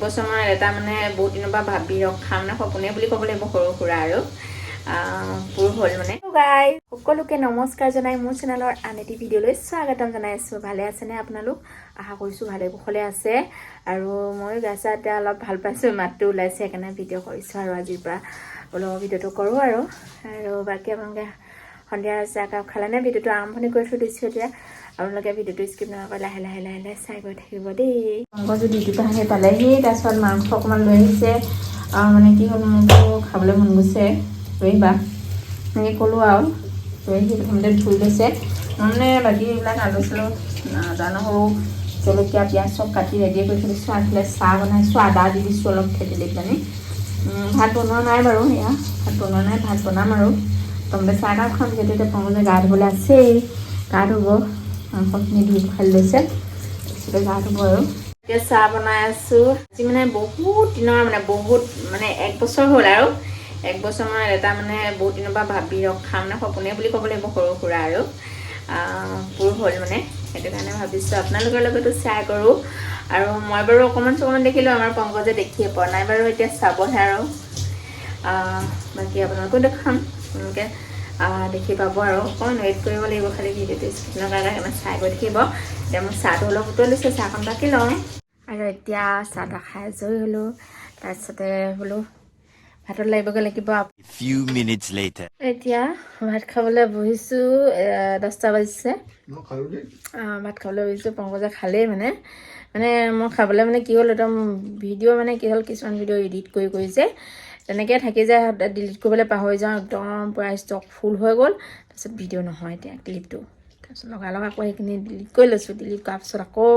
বছৰমান এটা মানে বহুত দিনৰ পৰা ভাবি ৰখা মানে সপোনে বুলি ক'ব লাগিব সৰু সুৰা আৰু পূৰ হ'ল মানে। গাই সকলোকে নমস্কাৰ জনাই মোৰ চেনেলৰ আন এটি ভিডিঅ'লৈ স্বাগতম জনাই আছোঁ। ভালে আছেনে আপোনালোক? আশা কৰিছোঁ ভালে কুশলে আছে। আৰু মই গাছা এতিয়া অলপ ভাল পাইছোঁ, মাতটো ওলাইছে, সেইকাৰণে ভিডিঅ' কৰিছোঁ আৰু আজিৰ পৰা বোলো ভিডিঅ'টো কৰোঁ আৰু বাকী আপোনালোকে সন্ধিয়া চাহ কাপ খালেনে? ভিডিঅ'টো আৰম্ভণি কৰি থৈ দিছোঁ। এতিয়া আপোনালোকে ভিডিঅ'টো স্কিপ নকৰাকৈ লাহে লাহে লাহে লাহে চাই গৈ থাকিব দেই। মাংসটো ডিউটিৰ পৰা আহি পালেহি, তাৰপিছত মাংস অকণমান লৈ আহিছে। মানে কি হ'ল, মোৰতো খাবলৈ মন গৈছে, লৈ আহিবা এনেকৈ ক'লোঁ আৰু লৈ আহি প্ৰথমতে ধুই লৈছে। মই মানে বাকী এইবিলাক আলু চালু আদা নহৰু জলকীয়া পিঁয়াজ চব কাটি ৰেডি কৰি থৈ দিছোঁ। আগফালে চাহ বনাইছোঁ, আদা দি দিছোঁ অলপ থেতেলি পানী। ভাত বনোৱা নাই বাৰু, এয়া ভাত বনোৱা নাই, ভাত বনাম আৰু প্ৰথমতে চাহ কাপ খাম। যিহেতু এতিয়া প্ৰথমতে গা ধুবলৈ আছেই, গা ধুব, মাংসখিনি ধুই খাই লৈছে, তাৰপিছতে গা ধুব আৰু এতিয়া চাহ বনাই আছোঁ। আজি মানে বহুত দিনৰ বহুত 1 বছৰ হ'ল আৰু 1 বছৰমান এটা মানে বহুত দিনৰ পৰা ভাবি ৰখা মানে সপোনে বুলি ক'ব লাগিব সৰু সুৰা আৰু পূৰ হ'ল মানে। সেইটো কাৰণে ভাবিছোঁ আপোনালোকৰ লগতো শ্বেয়াৰ কৰোঁ। আৰু মই বাৰু অকণমান দেখিলোঁ, আমাৰ পংকজে দেখিয়ে পোৱা নাই বাৰু, এতিয়া চাবহে আৰু বাকী আপোনালোকো দেখাম, আপোনালোকে দেখি পাব আৰু অকণমান ৱেইট কৰিব লাগিব। খালি ভিডিঅ'টো স্কিপ নকৰাকৈ চাই গৈ থাকিব। এতিয়া মই চাহটো অলপ উতলিছে, চাহখন বাকি লওঁ আৰু এতিয়া চাহ তাহ খাই আজৰি হ'লোঁ। তাৰপিছতে বোলো ভাতত লাগিবগৈ লাগিব। এতিয়া ভাত খাবলৈ বহিছোঁ, 10টা বাজিছে। ভাত খাবলৈ বহিছোঁ, পংকজে খালেই মানে মই খাবলৈ কি হ'ল, একদম ভিডিঅ' কি হ'ল, কিছুমান ভিডিঅ' এডিট কৰি যে তেনেকৈ থাকি যায়, ডিলিট কৰিবলৈ পাহৰি যাওঁ, একদম পূৰা ষ্টক ফুল হৈ গ'ল। তাৰপিছত ভিডিঅ' নহয় এতিয়া ক্লিপটো, তাৰপিছত লগালগ আকৌ সেইখিনি ডিলিট কৰি লৈছোঁ। ডিলিট কৰাৰ পিছত আকৌ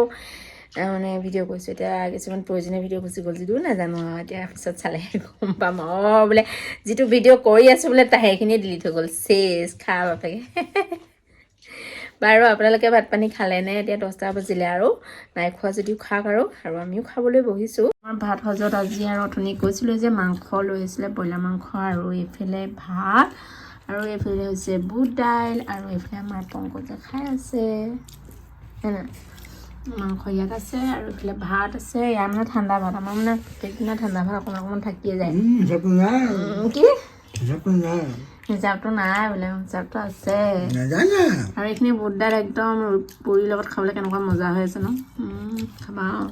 ভিডিঅ' কৰিছোঁ। এতিয়া কিছুমান প্ৰয়োজনীয় ভিডিঅ' গুচি গ'ল যদিও নাজানো আৰু, এতিয়া পিছত চালেহে গম পাম বোলে যিটো ভিডিঅ' কৰি আছোঁ বোলে সেইখিনিয়ে ডিলিট হৈ গ'ল। চেচ খা বাপেকে। বাৰু আপোনালোকে ভাত পানী খালেনে? এতিয়া 10টা বাজিলে আৰু নাই খোৱা যদিও খাওক আৰু আমিও খাবলৈ বহিছোঁ। আমাৰ ভাত সজত আজি আৰু অথনি কৈছিলোঁ যে মাংস লৈ আহিছিলে, ব্ৰইলাৰ মাংস, আৰু এইফালে ভাত, আৰু এইফালে হৈছে বুট দাইল, আৰু এইফালে আমাৰ পংকজে খাই আছে মাংস ইয়াত আছে, আৰু এইফালে ভাত আছে। ইয়াৰ ঠাণ্ডা ভাত, আমাৰ প্ৰত্যেকদিনা ঠাণ্ডা ভাত অকণমান থাকিয়ে যায়। কি হিচাপটো নাই বোলে, হিচাপটো আছে। আৰু এইখিনি বুট দাইল একদম পুৰিৰ লগত খাবলৈ কেনেকুৱা মজা হৈ আছে ন, খাবা আৰু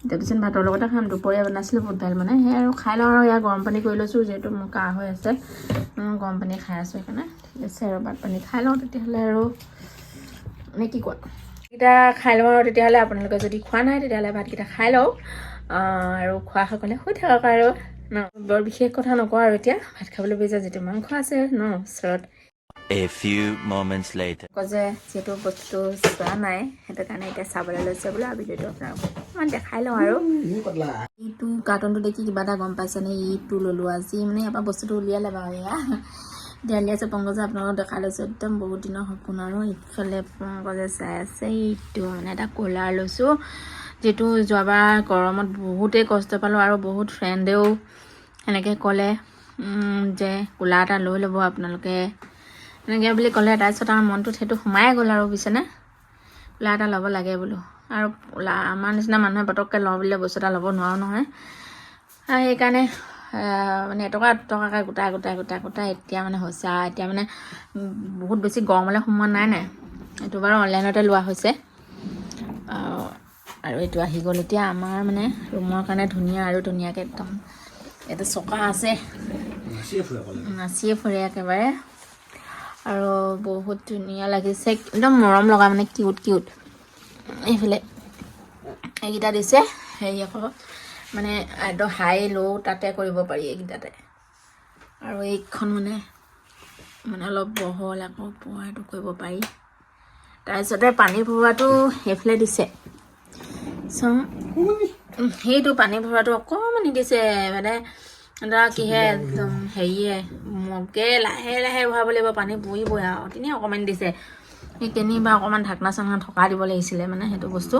এতিয়া পিছত ভাতৰ লগতে খাম। দুপৰীয়া বনাইছিলোঁ বুট দাইল, সেই আৰু খাই লওঁ আৰু ইয়াৰ গৰম পানী কৰি লৈছোঁ, যিহেতু মোৰ কাহ হৈ আছে, গৰম পানী খাই আছোঁ, সেইকাৰণে ঠিক আছে আৰু ভাত পানী খাই লওঁ তেতিয়াহ'লে। আৰু কি কোৱা, ভাতকেইটা খাই লওঁ আৰু তেতিয়াহ'লে। আপোনালোকে যদি খোৱা নাই তেতিয়াহ'লে ভাতকেইটা খাই লওঁ, আৰু খোৱা সকলে শুই থাকক আৰু বৰ বিশেষ কথা নকওঁ আৰু এতিয়া ভাত খাবলৈ বহি যায়, যিটো মাংস আছে ওচৰত। যে যিহেতু বস্তুটো চোৱা নাই, সেইটো কাৰণে এতিয়া চাবলৈ লৈছে বোলে, ভিডিঅ'টো অকণমান দেখাই লওঁ আৰু। ইটো কাৰ্টুনটো দেখি কিবা এটা গম পাইছেনে? ইটো ল'লোঁ আজি, ইয়াৰ পৰা বস্তুটো উলিয়ালে বাৰু, এয়া উলিয়াইছে পংকজে, আপোনালোকক দেখাই লৈছোঁ। একদম বহুত দিনৰ সপোন আৰু ইফালে পংকজে চাই আছে। ইটো এটা কুলাৰ লৈছোঁ, যিটো যোৱাবাৰ গৰমত বহুতেই কষ্ট পালোঁ, আৰু বহুত ফ্ৰেণ্ডেও সেনেকৈ ক'লে যে কুলাৰ এটা লৈ ল'ব আপোনালোকে, এনেকৈ বুলি ক'লে। তাৰপিছত আমাৰ মনটোত সেইটো সোমাই গ'ল আৰু বুজিছেনে, কুলাৰ এটা ল'ব লাগে বোলো। আৰু আমাৰ নিচিনা মানুহে পটককৈ লওঁ বুলিলে বস্তু এটা ল'ব নোৱাৰো নহয়। সেইকাৰণে এটকা দুটকাকৈ গোটাই এতিয়া হৈছে। এতিয়া বহুত বেছি গৰমলৈ সোমোৱা নাই। এইটো বাৰু অনলাইনতে লোৱা হৈছে, আৰু এইটো আহি গ'ল এতিয়া আমাৰ ৰুমৰ কাৰণে ধুনীয়া, আৰু ধুনীয়াকৈ একদম এইটো চকা আছে, নাচিয়ে ফুৰে একেবাৰে, আৰু বহুত ধুনীয়া লাগিছে, একদম মৰম লগা, কিউট। এইফালে এইকেইটা দিছে, হেৰি আকৌ একদম হাই ল' তাতে কৰিব পাৰি এইকেইটাতে, আৰু এইখন অলপ বহল, আকৌ পোৱাটো কৰিব পাৰি। তাৰপিছতে পানী ভৰোৱাটো সেইফালে দিছে, সেইটো পানী ভৰোৱাটো অকণমানি দিছে, কিহে একদম হেৰিয়ে মগে লাহে লাহে ভৰাব লাগিব, পানী বহিবই আৰু তেনেই অকণমান দিছে। সেই কেনিবা অকণমান ঢাকনা চাকনা থকা দিব লাগিছিলে, সেইটো বস্তু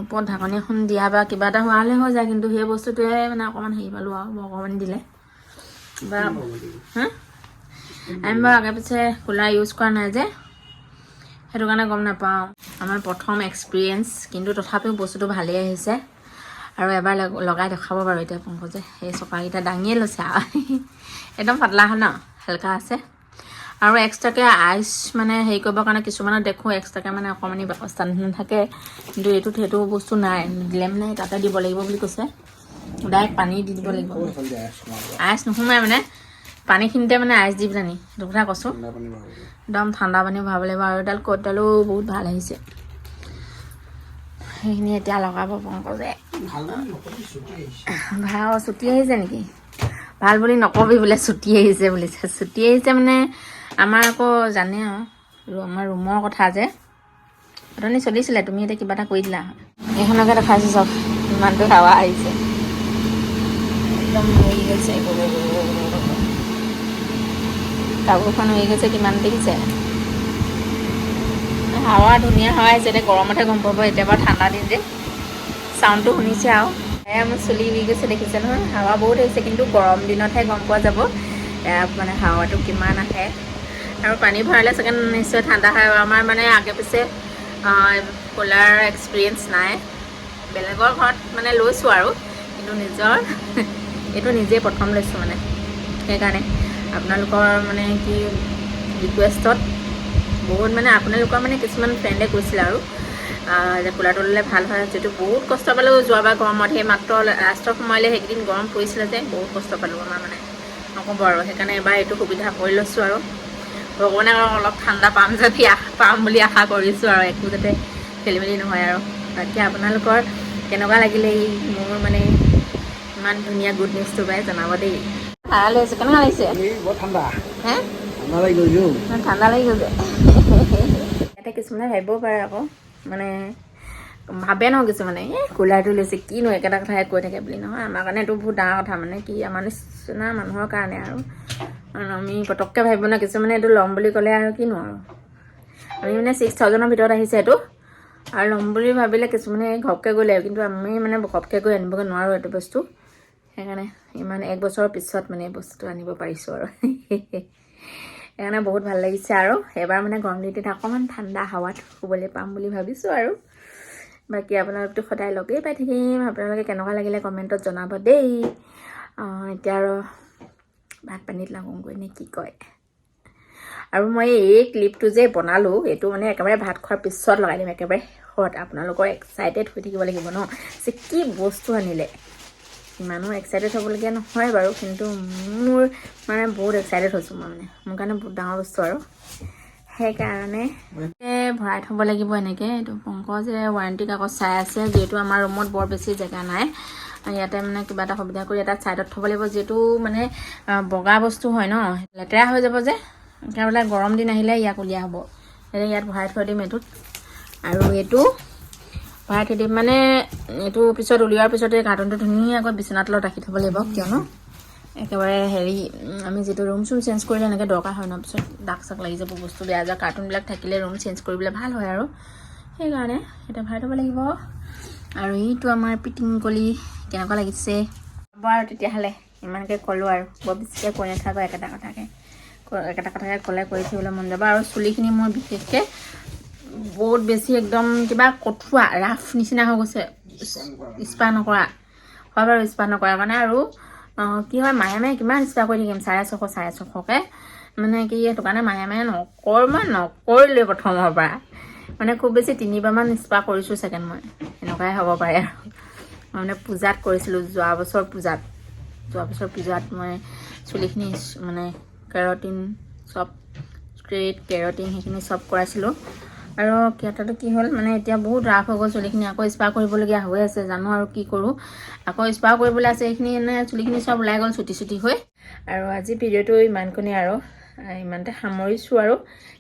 ওপৰত ঢাকনি এখন দিয়া বা কিবা এটা হোৱা হ'লে হৈ যায়, কিন্তু সেই বস্তুটোৱে অকণমান হেৰি পালোঁ আৰু অকণমান দিলে বা আমি বাৰু আগে পিছে কুলাৰ ইউজ কৰা নাই যে, সেইটো কাৰণে গম নাপাওঁ। আমাৰ প্ৰথম এক্সপিৰিয়েঞ্চ, কিন্তু তথাপিও বস্তুটো ভালেই আহিছে। আৰু এবাৰ লগাই দেখাব বাৰু এতিয়া পংকজে সেই চকাকেইটা দাঙিয়ে লৈছে একদম পাতলা হয় ন হালকা আছে আৰু এক্সট্ৰাকৈ আইচ মানে হেৰি কৰিবৰ কাৰণে কিছুমানত দেখোঁ এক্সট্ৰাকৈ মানে অকণমানি ব্যৱস্থা নাথাকে কিন্তু এইটোত সেইটো বস্তু নাই দিলে মানে তাতে দিব লাগিব বুলি কৈছে ডাইৰেক্ট পানী দি দিব লাগিব আইচ নোসোমাই মানে পানীখিনিতে মানে আইচ দি পেলানি সেইটো কথা কৈছোঁ একদম ঠাণ্ডা পানী ভৰাব লাগিব আৰু এডাল কোটডালো বহুত ভাল আহিছে সেইখিনি এতিয়া লগাব পংকজে ভাল ছুটি আহিছে নেকি ভাল বুলি নকবি বোলে ছুটি আহিছে বুলিছে ছুটি আহিছে মানে আমাৰ আকৌ জানে আৰু আমাৰ ৰুমৰ কথা যে অথনি চলিছিলে তুমি এতিয়া কিবা এটা কৰি দিলা এইখনকে দেখাইছোঁ চব ইমানটো হাৱা আহিছে একদম হৈ গৈছে কাপোৰখন হৈ গৈছে কিমান দেখিছে হাৱা ধুনীয়া হাৱা আহিছে এতিয়া গৰমতহে গম পাব এতিয়া বাৰু ঠাণ্ডা দিন যে চাউণ্ডটো শুনিছে আৰু মোৰ চুলি উৰি গৈছে দেখিছে নহয় হাৱা বহুত আহিছে কিন্তু গৰম দিনতহে গম পোৱা যাব মানে হাৱাটো কিমান আহে আৰু পানী ভৰালে চাগে নিশ্চয় ঠাণ্ডা হয় আমাৰ মানে আগে পিছে কুলাৰ এক্সপিৰিয়েঞ্চ নাই বেলেগৰ ঘৰত মানে লৈছোঁ আৰু কিন্তু নিজৰ এইটো নিজেই প্ৰথম লৈছোঁ মানে সেইকাৰণে আপোনালোকৰ মানে কি ৰিকুৱেষ্টত বহুত মানে আপোনালোকৰ মানে কিছুমান ফ্ৰেণ্ডে কৈছিলে আৰু যে কুলাৰটো ল'লে ভাল হয় যিটো বহুত কষ্ট পালোঁ যোৱাবাৰ গৰমত সেই মাত্ৰ লাষ্টৰ সময়লৈ সেইকেইদিন গৰম পৰিছিলে যে বহুত কষ্ট পালোঁ আমাৰ মানে নক'ব আৰু সেইকাৰণে এবাৰ এইটো সুবিধা কৰি লৈছোঁ আৰু ভগৱানে অলপ ঠাণ্ডা পাম যদি পাম বুলি আশা কৰিছোঁ আৰু একো যাতে খেলি মেলি নহয় আৰু বাকী আপোনালোকৰ কেনেকুৱা লাগিলে এই মোৰ মানে ইমান ধুনীয়া গুড নিউজটো পাই জনাব দেই ভাল হৈছে কেনেকুৱা লাগিছে ঠাণ্ডা হে ঠাণ্ডা লাগি গৈছে ইয়াতে কিছুমানে ভাবিবও পাৰে আকৌ মানে ভাবে ন কিছুমানে কুলাৰটো লৈছে কিনো একেটা কথাই কৈ থাকে বুলি নহয় আমাৰ কাৰণে এইটো বহুত ডাঙৰ কথা মানে কি আমাৰ নিচিনা মানুহৰ কাৰণে আৰু আমি পটককৈ ভাবিব ন কিছুমানে এইটো ল'ম বুলি ক'লে আৰু কিনো আৰু আমি মানে 6,000ৰ ভিতৰত আহিছে এইটো আৰু ল'ম বুলি ভাবিলে কিছুমানে ঘপকৈ গ'লে কিন্তু আমি মানে ঘপকৈ গৈ আনিবগৈ নোৱাৰোঁ এইটো বস্তু সেইকাৰণে ইমান 1 বছৰৰ পিছত মানে এই বস্তুটো আনিব পাৰিছোঁ আৰু সেইকাৰণে বহুত ভাল লাগিছে আৰু এবাৰ মানে গৰম দিনটোত অকণমান ঠাণ্ডা হাৱাত শুবলৈ পাম বুলি ভাবিছোঁ আৰু বাকী আপোনালোকতো সদায় লগেই পাই থাকিম আপোনালোকে কেনেকুৱা লাগিলে কমেণ্টত জনাব দেই এতিয়া আৰু ভাত পানীত লাগোগৈ নে কি কয় আৰু মই এই ক্লিপটো যে বনালোঁ এইটো মানে একেবাৰে ভাত খোৱাৰ পিছত লগাই দিম একেবাৰে শেষত আপোনালোকৰ এক্সাইটেড হৈ থাকিব লাগিব ন যে কি বস্তু আনিলে ইমানো এক্সাইটেড হ'বলগীয়া নহয় বাৰু কিন্তু মোৰ মানে বহুত এক্সাইটেড হৈছোঁ মই মানে মোৰ কাৰণে বহুত ডাঙৰ বস্তু আৰু সেইকাৰণে ভৰাই থ'ব লাগিব এনেকৈ এইটো পংকজে ৱাৰেণ্টি কাগজ চাই আছে যিহেতু আমাৰ ৰুমত বৰ বেছি জেগা নাই ইয়াতে মানে কিবা এটা সুবিধা কৰি এটা ছাইডত থ'ব লাগিব যিহেতু মানে বগা বস্তু হয় ন লেতেৰা হৈ যাব যে একেবাৰে গৰম দিন আহিলে ইয়াক উলিয়া হ'ব এতিয়া ইয়াত ভৰাই থৈ দিম এইটোত আৰু এইটো ভৰাই থৈ দিম মানে এইটো পিছত উলিওৱাৰ পিছতে কাৰ্টুনটো ধুনীয়াকৈ বিচনাৰ তলত ৰাখি থ'ব লাগিব কিয়নো একেবাৰে হেৰি আমি যিটো ৰুম চুম চেঞ্জ কৰিলে এনেকৈ দৰকাৰ হয় ন পিছত দাগ চাক লাগি যাব বস্তু বেয়া যায় কাৰ্টুনবিলাক থাকিলে ৰুম চেঞ্জ কৰিবলৈ ভাল হয় আৰু সেইকাৰণে এটা ভৰাই থ'ব লাগিব আৰু এইটো আমাৰ পিটিং কলি কেনেকুৱা লাগিছে হ'ব আৰু তেতিয়াহ'লে ইমানকৈ ক'লোঁ আৰু বৰ বেছিকৈ কৈ নাথাকোঁ একেটা কথাকে ক'লে কৰি থাকিবলৈ মন যাব আৰু চুলিখিনি মোৰ বিশেষকৈ বহুত বেছি একদম কিবা কঠুৱা ৰাফ নিচিনা হৈ গৈছে স্পা নকৰা হয় বাৰু স্পা নকৰা কাৰণে আৰু কি হয় মাহে মাহে কিমান স্পা কৰি থাকিম 650-650কৈ মানে কি সেইটো কাৰণে মাহে মাহে নকৰিলোৱে প্ৰথমৰ পৰা মানে খুব বেছি 3বাৰমান স্পা কৰিছোঁ ছেকেণ্ড মই এনেকুৱাই হ'ব পাৰে আৰু মই মানে পূজাত কৰিছিলোঁ যোৱা বছৰ পূজাত মই চুলিখিনি মানে কেৰাটিন চব ষ্ট্ৰেইট কেৰাটিন সেইখিনি চব কৰাইছিলোঁ আৰু সিহঁততো কি হ'ল মানে এতিয়া বহুত ৰাফ হৈ গ'ল চুলিখিনি আকৌ স্পা কৰিবলগীয়া হৈ আছে জানো আৰু কি কৰোঁ আকৌ স্পা কৰিবলৈ আছে এইখিনি মানে চুলিখিনি চব ওলাই গ'ল চুটি হৈ আৰু আজি ভিডিঅ'টো ইমানখিনি আৰু ইমানতে সামৰিছোঁ আৰু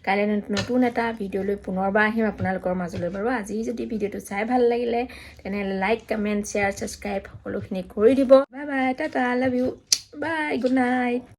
কাইলৈ নতুন এটা ভিডিঅ' লৈ পুনৰবাৰ আহিম আপোনালোকৰ মাজলৈ বাৰু আজি যদি ভিডিঅ'টো চাই ভাল লাগিলে তেনেহ'লে লাইক কমেণ্ট শ্বেয়াৰ ছাবস্ক্ৰাইব সকলোখিনি কৰি দিব bye bye Tata love you bye good night